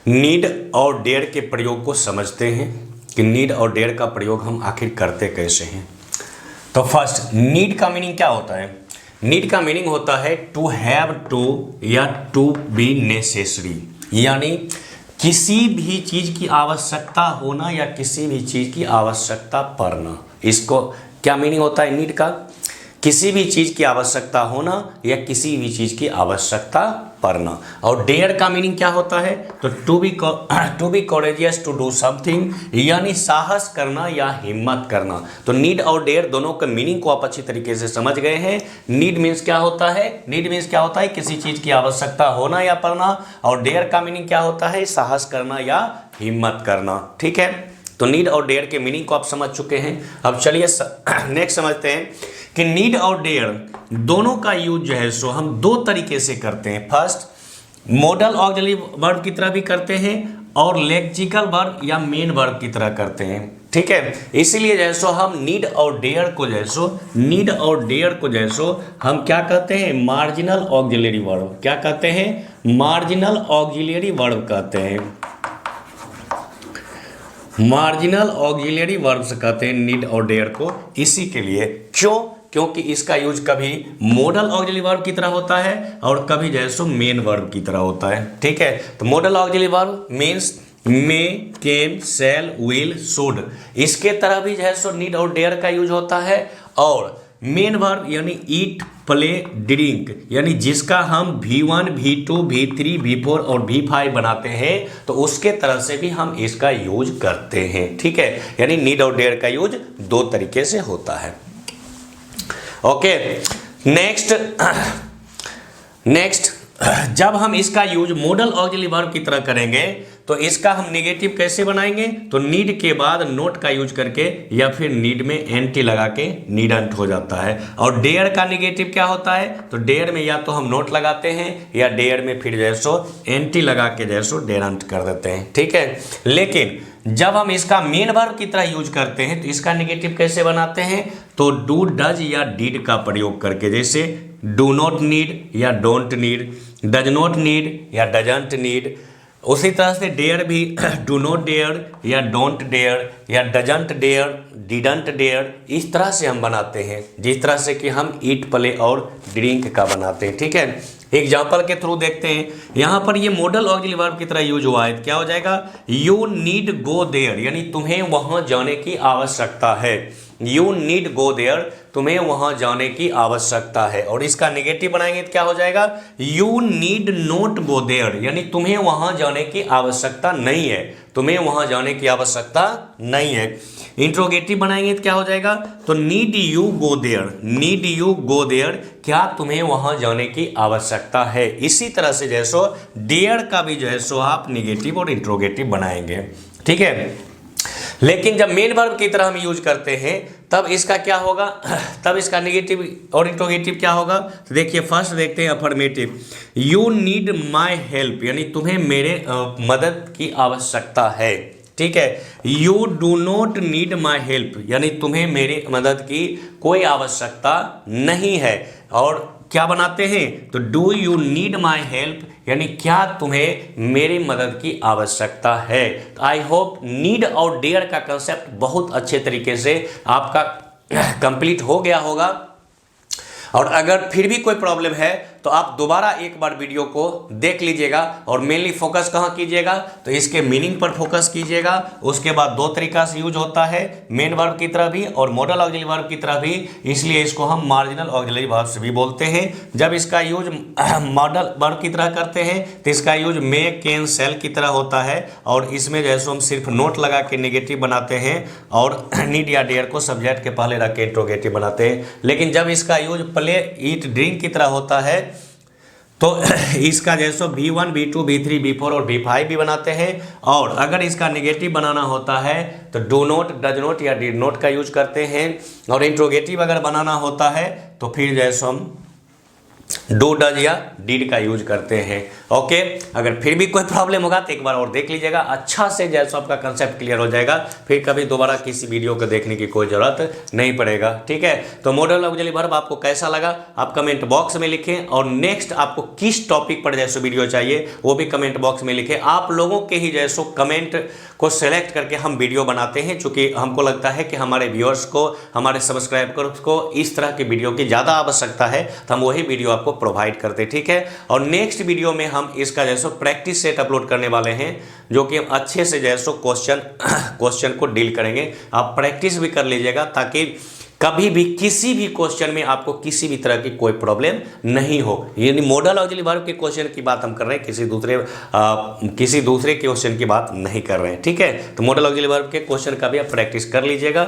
Need और dare के प्रयोग को समझते हैं कि नीड और डेयर का प्रयोग हम आखिर करते कैसे हैं। तो फर्स्ट, नीड का मीनिंग क्या होता है? नीड का मीनिंग होता है टू हैव टू या टू बी नेसेसरी, यानी किसी भी चीज़ की आवश्यकता होना या किसी भी चीज़ की आवश्यकता पड़ना। इसको क्या मीनिंग होता है नीड का? किसी भी चीज़ की आवश्यकता होना या किसी भी चीज़ की आवश्यकता पड़ना। और डेयर का मीनिंग क्या होता है? तो to be courageous to do something, यानी साहस करना या हिम्मत करना। तो नीड और डेयर दोनों के मीनिंग को आप अच्छी तरीके से समझ गए हैं। नीड मीन्स क्या होता है? नीड मीन्स क्या होता है? किसी चीज़ की आवश्यकता होना या पड़ना। और डेयर का मीनिंग क्या होता है? साहस करना या हिम्मत करना। ठीक है, तो नीड और डेयर के मीनिंग को आप समझ चुके हैं। अब चलिए नेक्स्ट समझते हैं कि नीड और डेयर दोनों का यूज जो है सो हम दो तरीके से करते हैं। फर्स्ट, मॉडल ऑक्सिलरी वर्ब की तरह भी करते हैं और लेक्सिकल वर्ब या मेन वर्ब की तरह करते हैं। ठीक है, इसीलिए जैसो हम नीड और डेयर को जैसो हम क्या कहते हैं? Marginal auxiliary verb. क्या कहते हैं? मार्जिनल ऑक्सिलरी वर्ब कहते हैं। मार्जिनल ऑक्सिलरी वर्ब्स कहते हैं नीड और डेयर को। इसी के लिए क्यों? क्योंकि इसका यूज कभी मॉडल ऑक्सिलरी वर्ब की तरह होता है और कभी जैसो मेन वर्ब की तरह होता है। ठीक है, तो modal auxiliary verb means may, can, shall, will, should, इसके तरह भी जैसो नीड और डेयर का यूज होता है। और मेन वर्ब यानी ईट, प्ले, ड्रिंक, यानी जिसका हम V1, V2, V3, V4 और V5 बनाते हैं, तो उसके तरह से भी हम इसका यूज करते हैं। ठीक है, यानी नीड और डेयर का यूज दो तरीके से होता है। ओके, नेक्स्ट जब हम इसका यूज मॉडल ऑक्सिलरी वर्ब की तरह करेंगे तो इसका हम नेगेटिव कैसे बनाएंगे? तो नीड के बाद नोट का यूज करके या फिर नीड में एंटी लगा के नीडंट हो जाता है। और डेयर का नेगेटिव क्या होता है? तो डेयर में या तो हम नोट लगाते हैं या डेयर में फिर जैसो एंटी लगा के जैसो डेरंट कर देते हैं। ठीक है, लेकिन जब हम इसका मेन वर्ब की तरह यूज करते हैं तो इसका नेगेटिव कैसे बनाते हैं? तो डू, डज या डिड का प्रयोग करके, जैसे डू नॉट नीड या don't need, does not need या डजंट नीड। उसी तरह से डेयर भी डू नॉट डेयर या डोंट डेयर या डजंट डेयर, डिडंट डेयर, इस तरह से हम बनाते हैं जिस तरह से कि हम ईट, प्ले और ड्रिंक का बनाते हैं। ठीक है, एग्जाम्पल के थ्रू देखते हैं। यहाँ पर ये मॉडल ऑक्सिलरी वर्ब की तरह यूज हुआ है, क्या हो जाएगा? यू नीड गो देयर, यानी तुम्हें वहां जाने की आवश्यकता है। यू नीड गो देयर, तुम्हें वहां जाने की आवश्यकता है। और इसका नेगेटिव बनाएंगे तो क्या हो जाएगा? You need not go there, यानी तुम्हें वहां जाने की आवश्यकता नहीं है। तुम्हें वहां जाने की आवश्यकता नहीं है। इंट्रोगेटिव बनाएंगे तो क्या हो जाएगा? तो need you go there, need you go there, क्या तुम्हें वहां जाने की आवश्यकता है। इसी तरह से जैसो डेयर का भी जो है सो आप नेगेटिव और इंट्रोगेटिव बनाएंगे। ठीक है, लेकिन जब मेन वर्ब की तरह हम यूज करते हैं तब इसका क्या होगा? तब इसका नेगेटिव और इंट्रोगेटिव क्या होगा? तो देखिए, फर्स्ट देखते हैं affirmative. You need my help, यानी तुम्हें मेरे मदद की आवश्यकता है। ठीक है, you do not need my help, यानी तुम्हें मेरी मदद की कोई आवश्यकता नहीं है। और क्या बनाते हैं? तो do you need my help, यानी क्या तुम्हें मेरी मदद की आवश्यकता है। तो आई होप नीड और डेयर का कंसेप्ट बहुत अच्छे तरीके से आपका कंप्लीट हो गया होगा। और अगर फिर भी कोई प्रॉब्लम है तो आप दोबारा एक बार वीडियो को देख लीजिएगा और मेनली फोकस कहाँ कीजिएगा? तो इसके मीनिंग पर फोकस कीजिएगा। उसके बाद दो तरीका से यूज होता है, मेन वर्ब की तरह भी और मॉडल ऑक्सिलरी वर्ब की तरह भी, इसलिए इसको हम मार्जिनल ऑक्सिलरी वर्ब से भी बोलते हैं। जब इसका यूज मॉडल वर्ब की तरह करते हैं तो इसका यूज मे, कैन, शैल की तरह होता है। और इसमें जैसे हम सिर्फ नोट लगा के नेगेटिव बनाते हैं और नीड या डेयर को सब्जेक्ट के पहले रख के इंट्रोगेटिव बनाते हैं। लेकिन जब इसका यूज प्ले, ईट, ड्रिंक की तरह होता है तो इसका जैसो V1, V2, V3, V4 और V5 भी बनाते हैं। और अगर इसका नेगेटिव बनाना होता है तो डू नॉट, डज नॉट या डिड नॉट का यूज करते हैं। और इंट्रोगेटिव अगर बनाना होता है तो फिर जैसो हम डू डज या डिड का यूज करते हैं। ओके, अगर फिर भी कोई प्रॉब्लम होगा तो एक बार और देख लीजिएगा, अच्छा से जैसा आपका कंसेप्ट क्लियर हो जाएगा, फिर कभी दोबारा किसी वीडियो को देखने की कोई जरूरत नहीं पड़ेगा। ठीक है, तो मॉडल ऑक्सिलरी वर्ब आपको कैसा लगा आप कमेंट बॉक्स में लिखें, और नेक्स्ट आपको किस टॉपिक पर जैसे वीडियो चाहिए वो भी कमेंट बॉक्स में लिखें। आप लोगों के ही जैसो कमेंट को सेलेक्ट करके हम वीडियो बनाते हैं, चूंकि हमको लगता है कि हमारे व्यूअर्स को, हमारे सब्सक्राइबर्स को इस तरह की वीडियो की ज़्यादा आवश्यकता है, तो हम वही वीडियो आपको प्रोवाइड करते हैं। ठीक है, और नेक्स्ट वीडियो में हम इसका जैसो प्रैक्टिस सेट अपलोड करने वाले हैं, जो कि हम अच्छे से जैसो क्वेश्चन को डील करेंगे। आप प्रैक्टिस भी कर लीजिएगा ताकि कभी भी किसी भी क्वेश्चन में आपको किसी भी तरह की कोई प्रॉब्लम नहीं हो। यानी मॉडल ऑक्सिलरी वर्ब के क्वेश्चन की बात हम कर रहे हैं, किसी दूसरे क्वेश्चन की बात नहीं कर रहे हैं। ठीक है, तो मॉडल ऑक्सिलरी वर्ब के क्वेश्चन का भी आप प्रैक्टिस कर लीजिएगा।